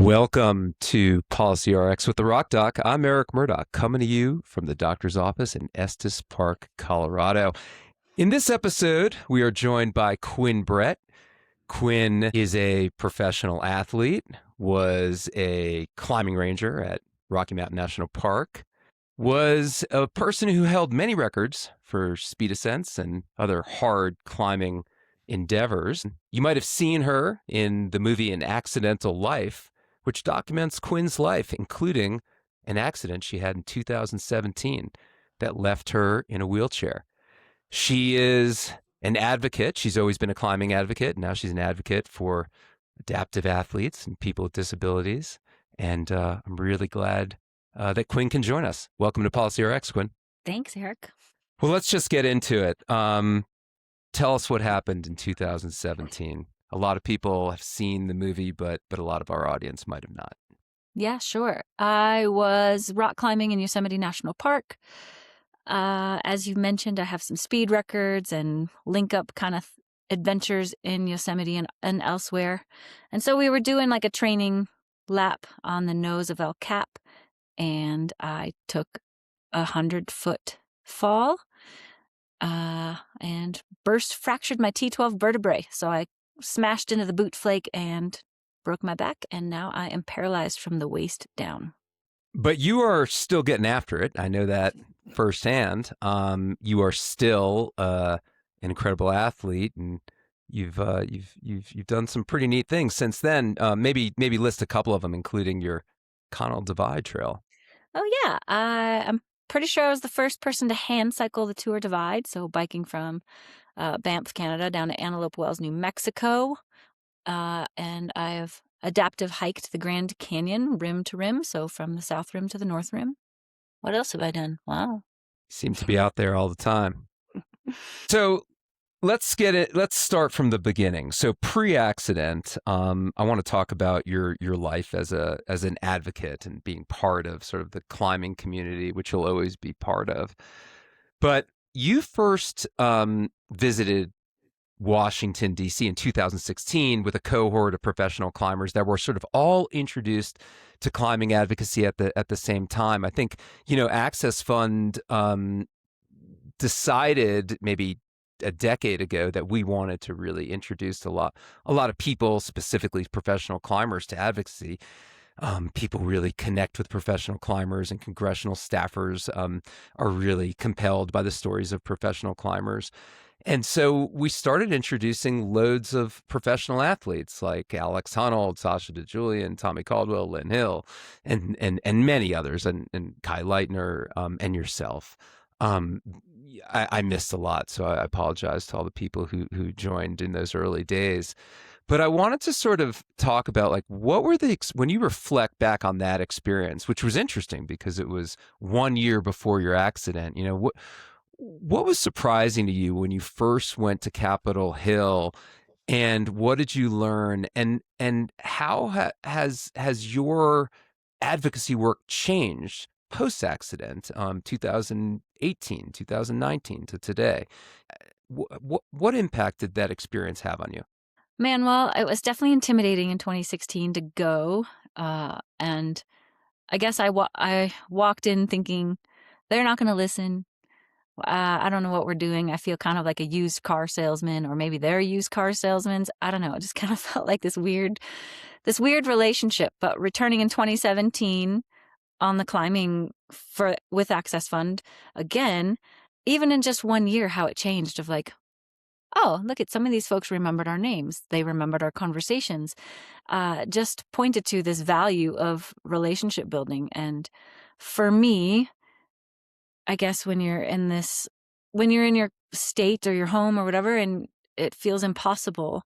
Welcome to Policy RX with the Rock Doc. I'm Erik Murdoch, coming to you from the doctor's office in Estes Park, Colorado. In this episode, we are joined by Quinn Brett. Quinn is a professional athlete, was a climbing ranger at Rocky Mountain National Park, was a person who held many records for speed ascents and other hard climbing endeavors. You might have seen her in the movie An Accidental Life, which documents Quinn's life, including an accident she had in 2017 that left her in a wheelchair. She is an advocate. She's always been a climbing advocate. Now she's an advocate for adaptive athletes and people with disabilities. And I'm really glad that Quinn can join us. Welcome to Policy RX, Quinn. Thanks, Erik. Well, let's just get into it. Tell us what happened in 2017. A lot of people have seen the movie, but a lot of our audience might have not. Yeah, sure. I was rock climbing in Yosemite National Park. As you mentioned, I have some speed records and link up kind of adventures in Yosemite and elsewhere. And so we were doing like a training lap on the nose of El Cap, and I took a 100-foot fall and fractured my T12 vertebrae. So I smashed into the boot flake and broke my back, and now I am paralyzed from the waist down. But you are still getting after it. I know that firsthand. You are still an incredible athlete, and you've done some pretty neat things since then. Maybe list a couple of them, including your Connell Divide Trail. Oh yeah, I'm pretty sure I was the first person to handcycle the Tour Divide. So biking from Banff, Canada, down to Antelope Wells, New Mexico. And I have adaptive hiked the Grand Canyon rim to rim, so from the south rim to the north rim. What else have I done? Wow. Seem to be out there all the time. So let's start from the beginning. So pre-accident, I want to talk about your life as an advocate and being part of sort of the climbing community, which you'll always be part of. But you first visited Washington, D.C. in 2016 with a cohort of professional climbers that were sort of all introduced to climbing advocacy at the same time. I think, Access Fund decided maybe a decade ago that we wanted to really introduce a lot of people, specifically professional climbers, to advocacy. People really connect with professional climbers, and congressional staffers are really compelled by the stories of professional climbers. And so we started introducing loads of professional athletes like Alex Honnold, Sasha DeJulian, Tommy Caldwell, Lynn Hill, and many others, and Kai Leitner, and yourself. I missed a lot, so I apologize to all the people who joined in those early days. But I wanted to sort of talk about, like, what were when you reflect back on that experience, which was interesting because it was 1 year before your accident. What was surprising to you when you first went to Capitol Hill, and what did you learn? And how has your advocacy work changed post-accident, 2018, 2019 to today? What impact did that experience have on you? Man, well, it was definitely intimidating in 2016 to go. And I guess I walked in thinking, they're not going to listen. I don't know what we're doing. I feel kind of like a used car salesman, or maybe they're used car salesmen. I don't know. It just kind of felt like this weird relationship. But returning in 2017 on the climbing with Access Fund again, even in just 1 year, how it changed of like, oh, look at some of these folks remembered our names. They remembered our conversations. Just pointed to this value of relationship building. And for me, I guess when you're in your state or your home or whatever, and it feels impossible,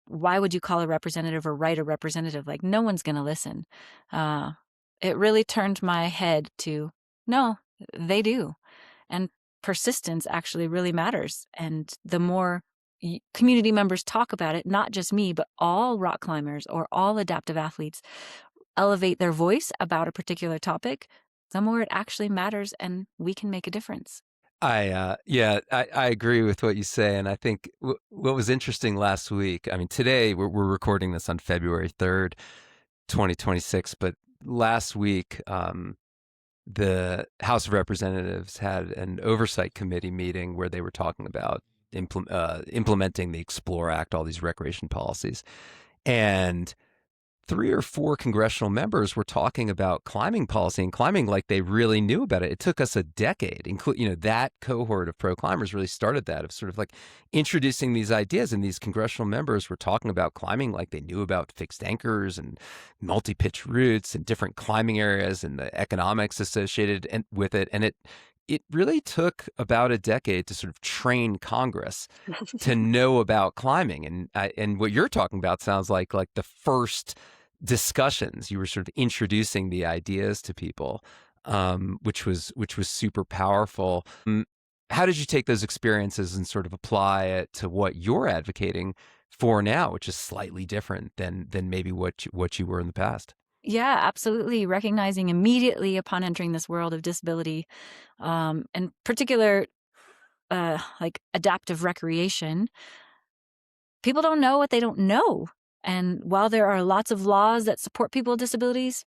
why would you call a representative or write a representative? Like, no one's going to listen. It really turned my head to, no, they do. And persistence actually really matters. And the more community members talk about it, not just me, but all rock climbers or all adaptive athletes elevate their voice about a particular topic, the more it actually matters and we can make a difference. I agree with what you say. And I think what was interesting last week, I mean, today we're recording this on February 3rd. 2026, but last week, the House of Representatives had an oversight committee meeting where they were talking about implementing the Explore Act, all these recreation policies. And three or four congressional members were talking about climbing policy and climbing like they really knew about it. It took us a decade. That cohort of pro climbers really started that, of sort of like introducing these ideas. And these congressional members were talking about climbing like they knew about fixed anchors and multi-pitch routes and different climbing areas and the economics associated with it. And it really took about a decade to sort of train Congress to know about climbing. And what you're talking about sounds like the first discussions. You were sort of introducing the ideas to people, which was super powerful. How did you take those experiences and sort of apply it to what you're advocating for now, which is slightly different than maybe what you were in the past? Yeah, absolutely. Recognizing immediately upon entering this world of disability, and particular, like adaptive recreation, people don't know what they don't know. And while there are lots of laws that support people with disabilities,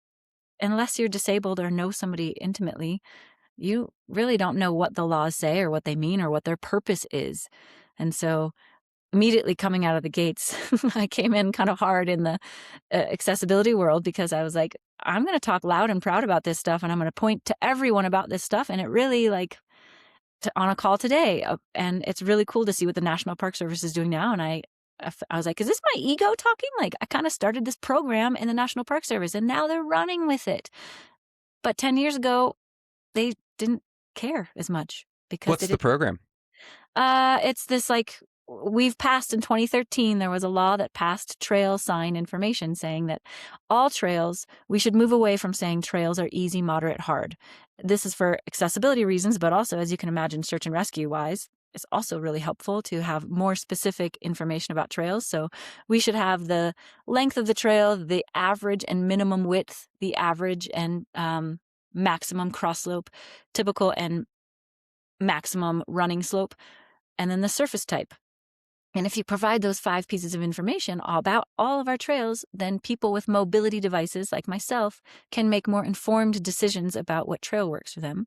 unless you're disabled or know somebody intimately, you really don't know what the laws say or what they mean or what their purpose is. And so immediately coming out of the gates, I came in kind of hard in the accessibility world because I was like, I'm going to talk loud and proud about this stuff and I'm going to point to everyone about this stuff. And it really on a call today. And it's really cool to see what the National Park Service is doing now. And I was like, is this my ego talking? Like, I kind of started this program in the National Park Service and now they're running with it. But 10 years ago, they didn't care as much because What's the program? it's this we've passed in 2013, there was a law that passed trail sign information saying that all trails, we should move away from saying trails are easy, moderate, hard. This is for accessibility reasons, but also, as you can imagine, search and rescue wise, it's also really helpful to have more specific information about trails. So we should have the length of the trail, the average and minimum width, the average and maximum cross slope, typical and maximum running slope, and then the surface type. And if you provide those 5 pieces of information about all of our trails, then people with mobility devices like myself can make more informed decisions about what trail works for them.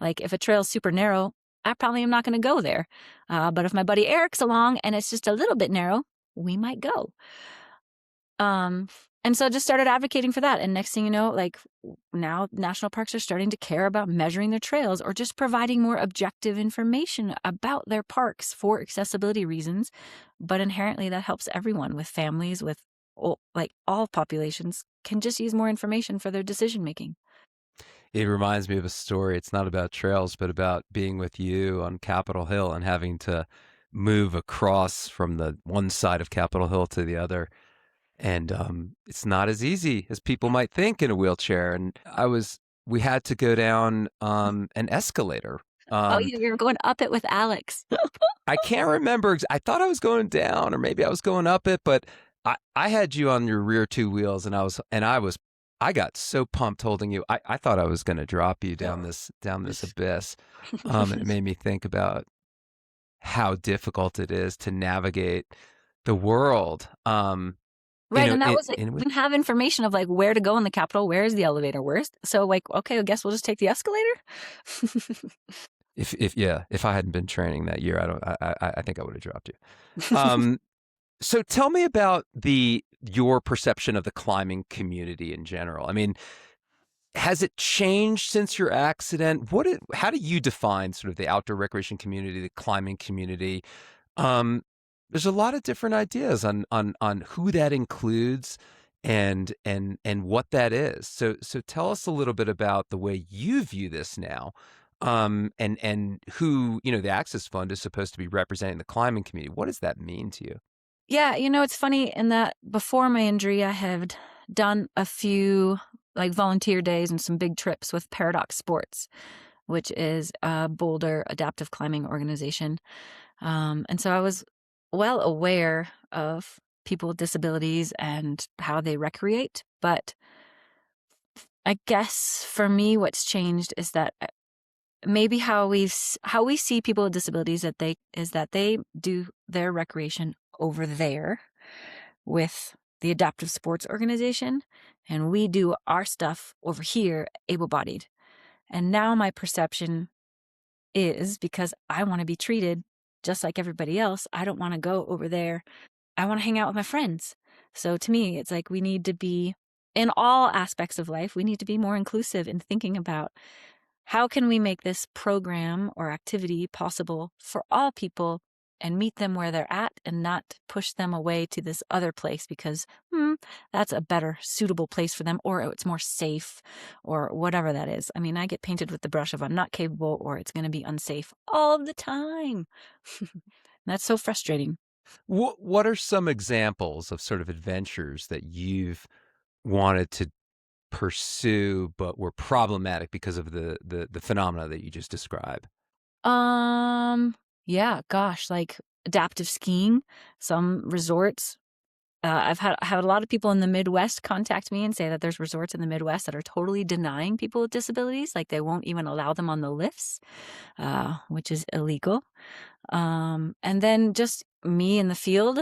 Like if a trail's super narrow, I probably am not going to go there. But if my buddy Erik's along and it's just a little bit narrow, we might go. And so I just started advocating for that. And next thing you know, now national parks are starting to care about measuring their trails or just providing more objective information about their parks for accessibility reasons. But inherently that helps everyone with families, with all populations can just use more information for their decision making. It reminds me of a story. It's not about trails, but about being with you on Capitol Hill and having to move across from the one side of Capitol Hill to the other. And it's not as easy as people might think in a wheelchair. And we had to go down an escalator. Oh, you're going up it with Alex. I can't remember. I thought I was going down, or maybe I was going up it, but I had you on your rear 2 wheels, and I got so pumped holding you. I thought I was going to drop you down this abyss. And it made me think about how difficult it is to navigate the world. Right, and that was we didn't have information of where to go in the Capitol, where's the elevator, so okay, I guess we'll just take the escalator. If I hadn't been training that year, I think I would have dropped you. So tell me about your perception of the climbing community in general. I mean, has it changed since your accident? How do you define sort of the outdoor recreation community, the climbing community? There's a lot of different ideas on who that includes and what that is. So tell us a little bit about the way you view this now, and who, the Access Fund is supposed to be representing the climbing community. What does that mean to you? Yeah, it's funny in that before my injury, I had done a few volunteer days and some big trips with Paradox Sports, which is a Boulder adaptive climbing organization. And so I was well aware of people with disabilities and how they recreate. But I guess for me, what's changed is that maybe how we see people with disabilities is that they do their recreation over there with the adaptive sports organization, and we do our stuff over here, able-bodied. And now my perception is, because I want to be treated just like everybody else, I don't want to go over there. I want to hang out with my friends. So to me, it's like we need to be, in all aspects of life, we need to be more inclusive in thinking about how can we make this program or activity possible for all people and meet them where they're at and not push them away to this other place because that's a better suitable place for them, or it's more safe, or whatever that is. I mean, I get painted with the brush of I'm not capable or it's going to be unsafe all the time. That's so frustrating. What are some examples of sort of adventures that you've wanted to pursue but were problematic because of the phenomena that you just described? Yeah, gosh, like adaptive skiing, some resorts. I had a lot of people in the Midwest contact me and say that there's resorts in the Midwest that are totally denying people with disabilities, like they won't even allow them on the lifts, which is illegal. And then just me in the field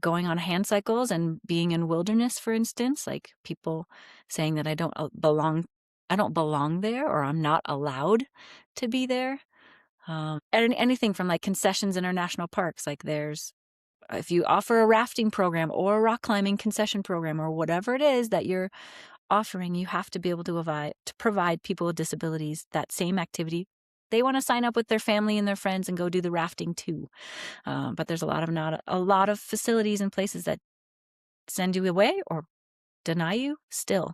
going on handcycles and being in wilderness, for instance, like people saying that I don't belong there, or I'm not allowed to be there. And anything from like concessions in our national parks, like there's, if you offer a rafting program or a rock climbing concession program or whatever it is that you're offering, you have to be able to provide people with disabilities that same activity. They want to sign up with their family and their friends and go do the rafting too. But there's not a lot of facilities and places that send you away or deny you still.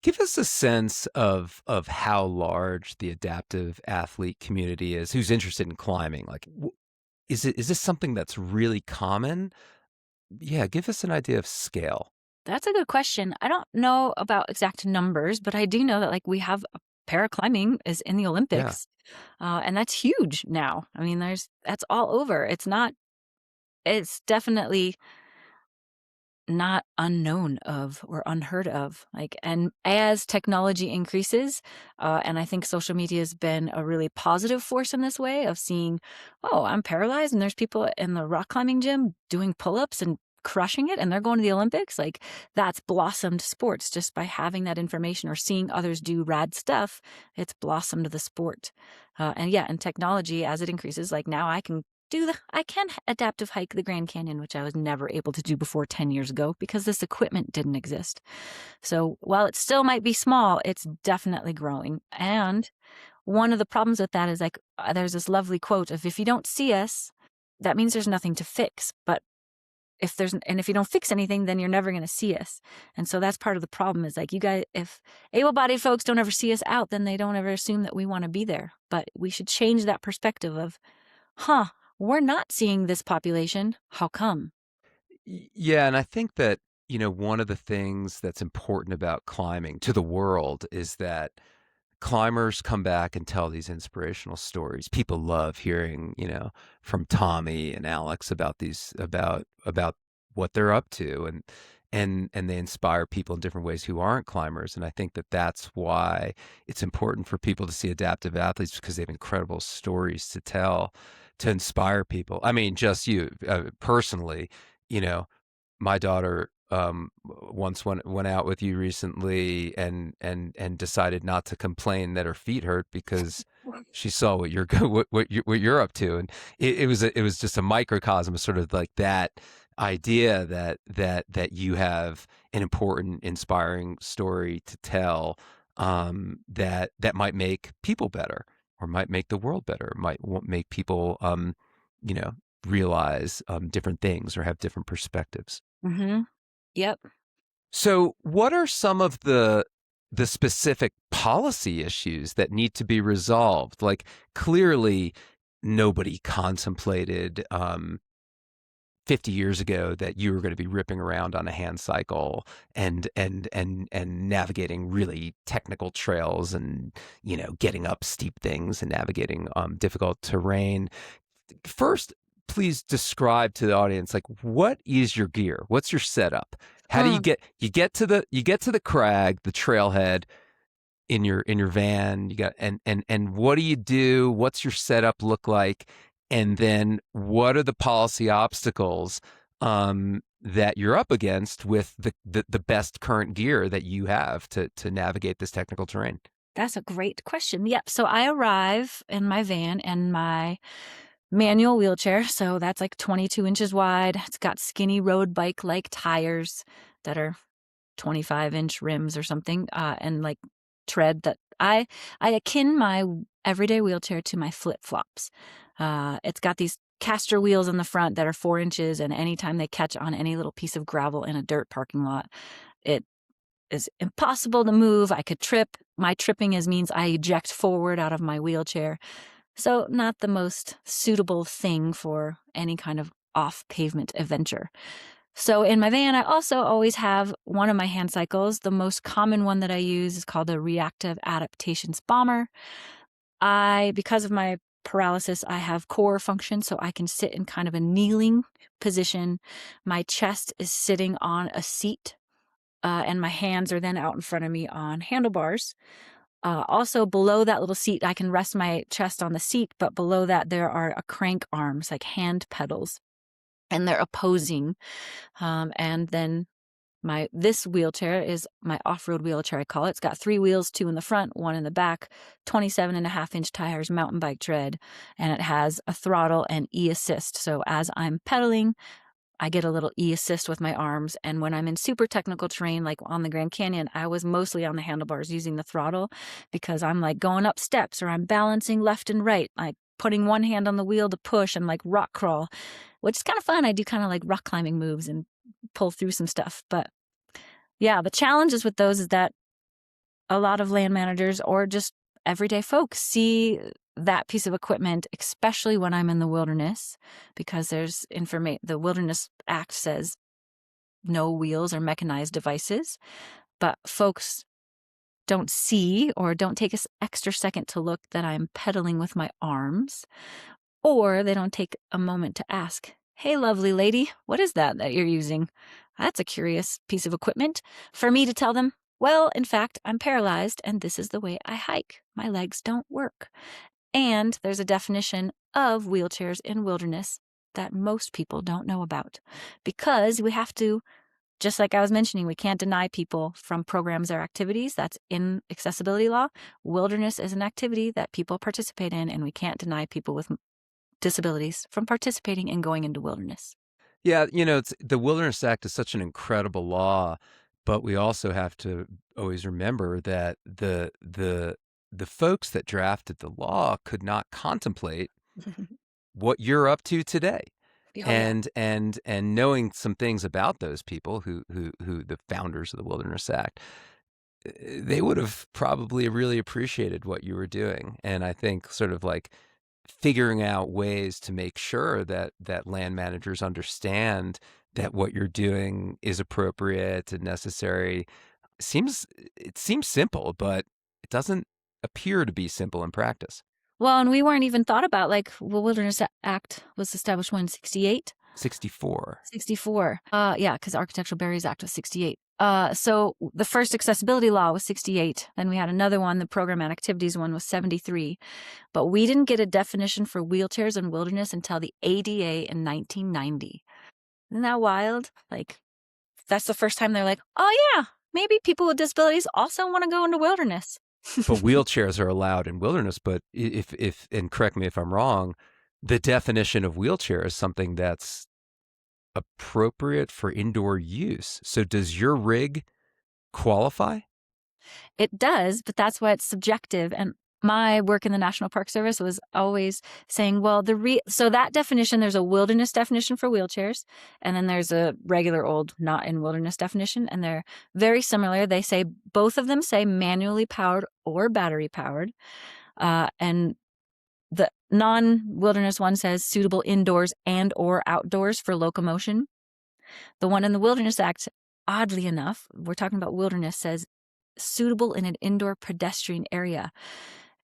Give us a sense of how large the adaptive athlete community is who's interested in climbing. Like, is this something that's really common? Yeah, give us an idea of scale. That's a good question. I don't know about exact numbers, but I do know that like we have paraclimbing is in the Yeah. Olympics, and that's huge now. I mean, that's all over. It's definitely not unknown of or unheard of. Like, and as technology increases, and I think social media has been a really positive force in this way of seeing, oh, I'm paralyzed and there's people in the rock climbing gym doing pull-ups and crushing it and they're going to the Olympics. Like, that's blossomed sports just by having that information or seeing others do rad stuff. It's blossomed the sport. And yeah, and technology, as it increases, like now I can adaptive hike the Grand Canyon, which I was never able to do before 10 years ago because this equipment didn't exist. So while it still might be small, it's definitely growing. And one of the problems with that is like, there's this lovely quote of, if you don't see us, that means there's nothing to fix. But if you don't fix anything, then you're never going to see us. And so that's part of the problem is like, you guys, if able-bodied folks don't ever see us out, then they don't ever assume that we want to be there. But we should change that perspective of, we're not seeing this population. How come? Yeah, and I think that, one of the things that's important about climbing to the world is that climbers come back and tell these inspirational stories. People love hearing, from Tommy and Alex about about what they're up to, and they inspire people in different ways who aren't climbers. And I think that that's why it's important for people to see adaptive athletes, because they have incredible stories to tell to inspire people. I mean, just you personally, you know, my daughter once went out with you recently and decided not to complain that her feet hurt because she saw what you're what you're up to, and it was just a microcosm of sort of like that idea that you have an important, inspiring story to tell, that might make people better, or might make the world better, might make people you know realize different things or have different perspectives. Mm-hmm. Yep. So, what are some of the specific policy issues that need to be resolved? Like, clearly, nobody contemplated 50 years ago that you were going to be ripping around on a hand cycle and navigating really technical trails, and getting up steep things and navigating difficult terrain. First, please describe to the audience, like, what is your gear? What's your setup? How do Hmm. you get to the crag, the trailhead, in your van? You got, and what do you do? What's your setup look like? And then what are the policy obstacles that you're up against with the best current gear that you have to navigate this technical terrain? That's a great question. Yep. So I arrive in my van and my manual wheelchair. So that's like 22 inches wide. It's got skinny road bike like tires that are 25-inch rims or something, and like tread that I akin my everyday wheelchair to my flip flops. It's got these caster wheels in the front that are 4 inches, and anytime they catch on any little piece of gravel in a dirt parking lot, it is impossible to move. I could trip. My tripping means I eject forward out of my wheelchair. So not the most suitable thing for any kind of off pavement adventure. So in my van, I also always have one of my hand cycles. The most common one that I use is called a reactive adaptations bomber. Because of my paralysis, I have core function, so I can sit in kind of a kneeling position. My chest is sitting on a seat, and my hands are then out in front of me on handlebars. Also, below that little seat, I can rest my chest on the seat, but below that, there are crank arms, like hand pedals, and they're opposing. And then this wheelchair is my off-road wheelchair, I call it. It's got 3 wheels, 2 in the front, 1 in the back, 27.5-inch tires, mountain bike tread, and it has a throttle and e-assist. So as I'm pedaling, I get a little e-assist with my arms. And when I'm in super technical terrain, like on the Grand Canyon, I was mostly on the handlebars using the throttle because I'm like going up steps or I'm balancing left and right, like putting one hand on the wheel to push and like rock crawl, which is kind of fun. I do kind of like rock climbing moves and pull through some stuff. But yeah, the challenges with those is that a lot of land managers or just everyday folks see that piece of equipment, especially when I'm in the wilderness, because there's the Wilderness Act says no wheels or mechanized devices, but folks don't see or don't take an extra second to look that I'm pedaling with my arms, or they don't take a moment to ask, "Hey, lovely lady, what is that you're using? That's a curious piece of equipment." For me to tell them, well, in fact, I'm paralyzed and this is the way I hike. My legs don't work. And there's a definition of wheelchairs in wilderness that most people don't know about, because we have to, just like I was mentioning, we can't deny people from programs or activities. That's in accessibility law. Wilderness is an activity that people participate in, and we can't deny people with disabilities from participating and going into wilderness. Yeah, the Wilderness Act is such an incredible law, but we also have to always remember that the folks that drafted the law could not contemplate what you're up to today. Oh, yeah. And knowing some things about those people who the founders of the Wilderness Act, they would have probably really appreciated what you were doing. And I think sort of like figuring out ways to make sure that land managers understand that what you're doing is appropriate and necessary it seems simple, but it doesn't appear to be simple in practice. Well, and we weren't even thought about, like, the Wilderness Act was established when, 68? 64. 64. Yeah, because the Architectural Barriers Act was 68. So the first accessibility law was 68. Then we had another one, the Program and Activities one was 73. But we didn't get a definition for wheelchairs in wilderness until the ADA in 1990. Isn't that wild? Like, that's the first time they're like, oh yeah, maybe people with disabilities also want to go into wilderness. But wheelchairs are allowed in wilderness. But if and correct me if I'm wrong, the definition of wheelchair is something that's appropriate for indoor use. So does your rig qualify? It does, but that's why it's subjective. And my work in the National Park Service was always saying, well, so that definition, there's a wilderness definition for wheelchairs, and then there's a regular old not in wilderness definition, and they're very similar. They say, both of them say manually powered or battery powered. And the non-wilderness one says suitable indoors and or outdoors for locomotion. The one in the Wilderness Act, oddly enough, we're talking about wilderness, says suitable in an indoor pedestrian area.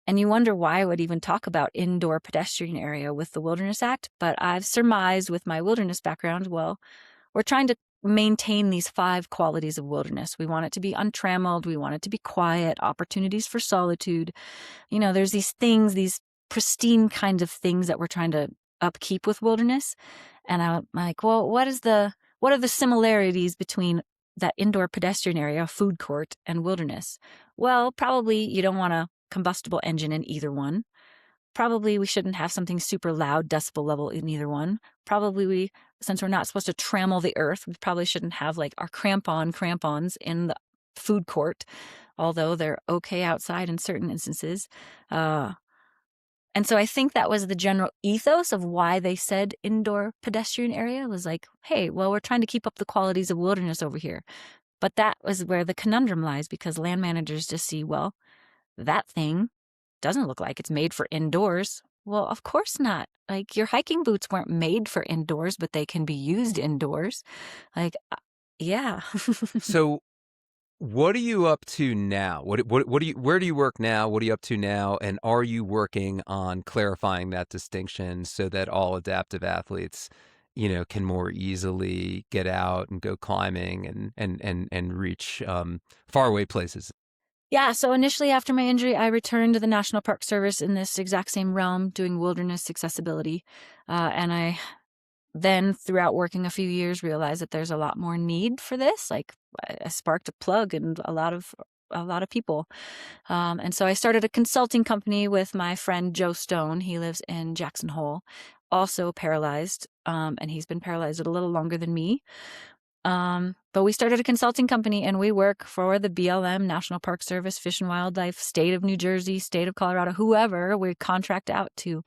And you wonder why I would even talk about indoor pedestrian area with the Wilderness Act. But I've surmised with my wilderness background, well, we're trying to maintain these 5 qualities of wilderness. We want it to be untrammeled. We want it to be quiet, opportunities for solitude. There's these things, these pristine kinds of things that we're trying to upkeep with wilderness. And I'm like, well, what is the what are the similarities between that indoor pedestrian area, food court, and wilderness? Well, probably you don't want a combustible engine in either one. Probably we shouldn't have something super loud decibel level in either one. Probably since we're not supposed to trammel the earth, we probably shouldn't have like our crampons in the food court, although they're okay outside in certain instances. And so I think that was the general ethos of why they said indoor pedestrian area, was like, hey, well, we're trying to keep up the qualities of wilderness over here. But that was where the conundrum lies, because land managers just see, well, that thing doesn't look like it's made for indoors. Well, of course not. Like, your hiking boots weren't made for indoors, but they can be used indoors. Like, yeah. So what are you up to now? What do you where do you work now? What are you up to now? And are you working on clarifying that distinction so that all adaptive athletes, can more easily get out and go climbing and reach faraway places? Yeah, so initially after my injury, I returned to the National Park Service in this exact same realm, doing wilderness accessibility. And I then, throughout working a few years, realized that there's a lot more need for this. Like, I sparked a plug in a lot of people. And so I started a consulting company with my friend Joe Stone. He lives in Jackson Hole, also paralyzed. And he's been paralyzed a little longer than me. But we started a consulting company, and we work for the BLM, National Park Service, Fish and Wildlife, state of New Jersey, state of Colorado, whoever we contract out to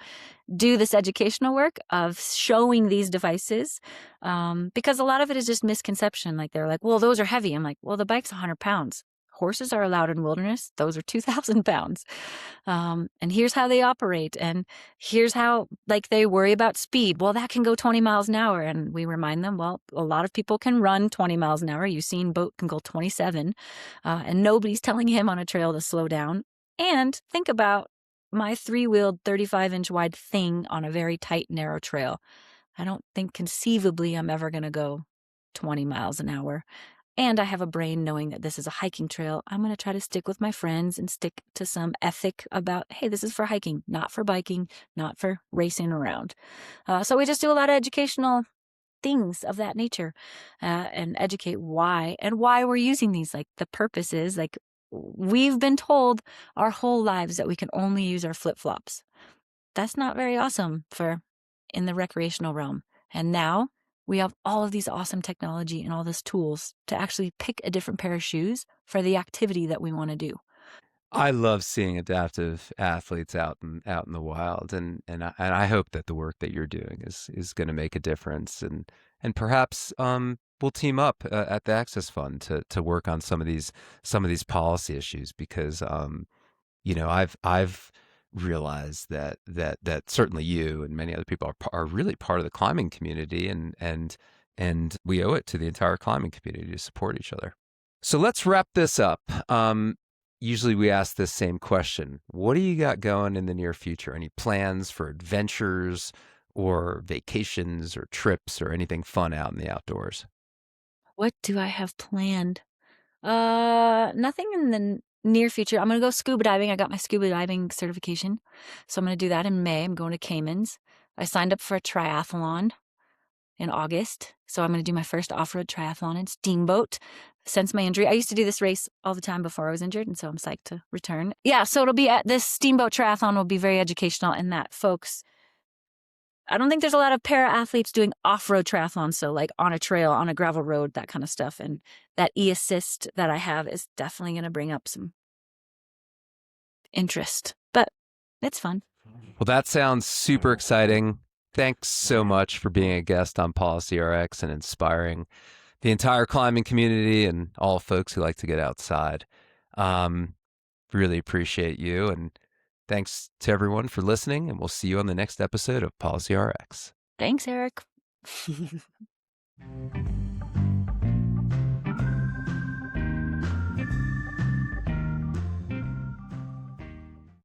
do this educational work of showing these devices. Because a lot of it is just misconception. Like, they're like, well, those are heavy. I'm like, well, the bike's 100 pounds. Horses are allowed in wilderness. Those are 2,000 pounds. And here's how they operate. And here's how, like, they worry about speed. Well, that can go 20 miles an hour. And we remind them, well, a lot of people can run 20 miles an hour. Usain Bolt can go 27. And nobody's telling him on a trail to slow down. And think about my 3-wheeled 35-inch wide thing on a very tight, narrow trail. I don't think conceivably I'm ever going to go 20 miles an hour. And I have a brain knowing that this is a hiking trail. I'm going to try to stick with my friends and stick to some ethic about, hey, this is for hiking, not for biking, not for racing around. So we just do a lot of educational things of that nature, and educate why we're using these. Like, the purpose is, like, we've been told our whole lives that we can only use our flip-flops. That's not very awesome for in the recreational realm. And now we have all of these awesome technology and all these tools to actually pick a different pair of shoes for the activity that we want to do. I love seeing adaptive athletes out in the wild, and I hope that the work that you're doing is going to make a difference, and perhaps we'll team up at the Access Fund to work on some of these policy issues, because I've realized that certainly you and many other people are really part of the climbing community, and we owe it to the entire climbing community to support each other. So let's wrap this up. Usually we ask this same question. What do you got going in the near future? Any plans for adventures or vacations or trips or anything fun out in the outdoors? What do I have planned? Nothing in the near future. I'm going to go scuba diving. I got my scuba diving certification. So I'm going to do that in May. I'm going to Caymans. I signed up for a triathlon in August. So I'm going to do my first off-road triathlon in Steamboat since my injury. I used to do this race all the time before I was injured, and so I'm psyched to return. Yeah, so it'll be at this Steamboat triathlon will be very educational in that, folks. I don't think there's a lot of para athletes doing off-road triathlons, so like on a trail, on a gravel road, that kind of stuff. And that e-assist that I have is definitely going to bring up some interest, but it's fun. Well, that sounds super exciting. Thanks so much for being a guest on Policy RX and inspiring the entire climbing community and all folks who like to get outside. Really appreciate you. And thanks to everyone for listening. And we'll see you on the next episode of Policy RX. Thanks, Erik.